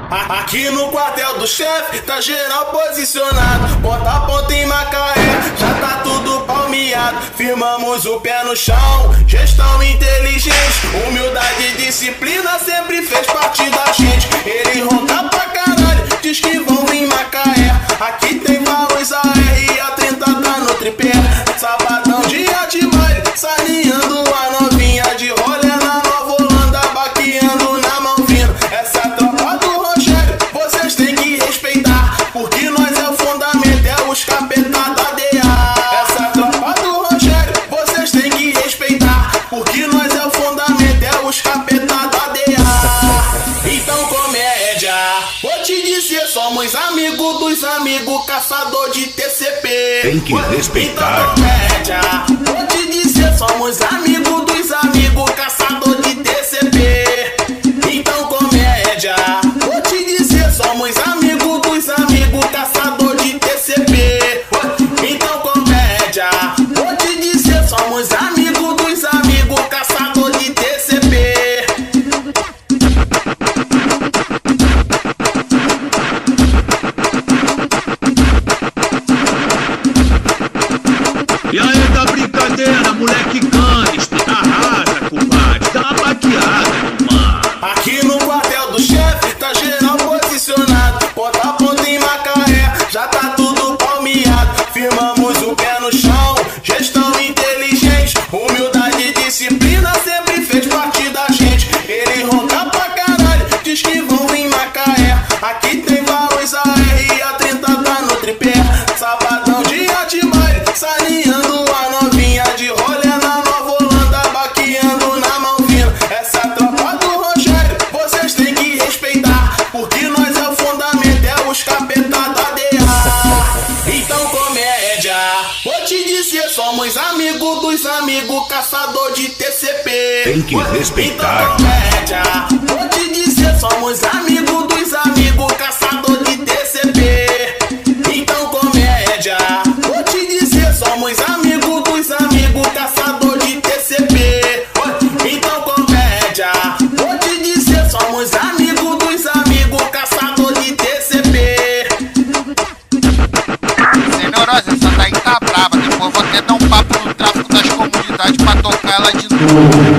Aqui no quartel do chefe, tá geral posicionado. Bota a ponta em Macaé, já tá tudo palmeado. Firmamos o pé no chão, gestão inteligente. Humildade e disciplina sempre fez parte da gente. Ele ronca pra caralho, diz que vão em Macaé. Aqui tem Valores AR e a 30 tá no tripé. Sabadão, dia de baile, saneando a novinha de rolê na Nova Holanda, baqueando na mão vindo. Essa tropa do Rogério, vocês têm que respeitar, porque nós é o fundamento, é os capeta da DA. Essa tropa do Rogério, vocês têm que respeitar, porque nós é o fundamento, é os capeta da DA. Então comédia, vou te dizer, somos amigos dos amigos, caçador de TCP. Tem que respeitar. Então comédia, vou te dizer, somos amigos dos amigos, caçador de TCP. Então comédia, vou te dizer, somos amigos dos amigos, caçador de TCP. Então comédia, vou te dizer, somos amigos dos amigos, caçador de TCP. E aí, tá brincadeira, moleque gangster, arrasa, compadre, dá uma baqueada, mano. Aqui no quartel do chefe, tá geral posicionado. Bota a ponta em Macaé, já tá tudo palmeado. Firmamos o pé no chão, gestão inteligente. Humildade e disciplina sempre fez parte da gente. Ele ronca pra caralho, diz que vão em Macaé. Aqui tem Valores AR e a 30 tá no tripé. Sabadão, dia de baile, saneando a novinha de rolê na Nova Holanda, baqueando na mão vindo. Essa tropa do Rogério, vocês têm que respeitar, porque nós é o fundamento, é os capeta da DA. Então comédia, vou te dizer, somos amigos dos amigos, caçador de TCP. Tem que respeitar. Então comédia, vou te dizer, somos amigos dos amigos, caçador de TCP. Então comédia, vou te dizer, somos amigos dos amigos, caçador de TCP. Então comédia, vou te dizer, somos amigos dos amigos, caçador de TCP. Senhorosa, essa daí tá brava. Depois vou até dar um papo no tráfico das comunidades pra tocar ela de novo.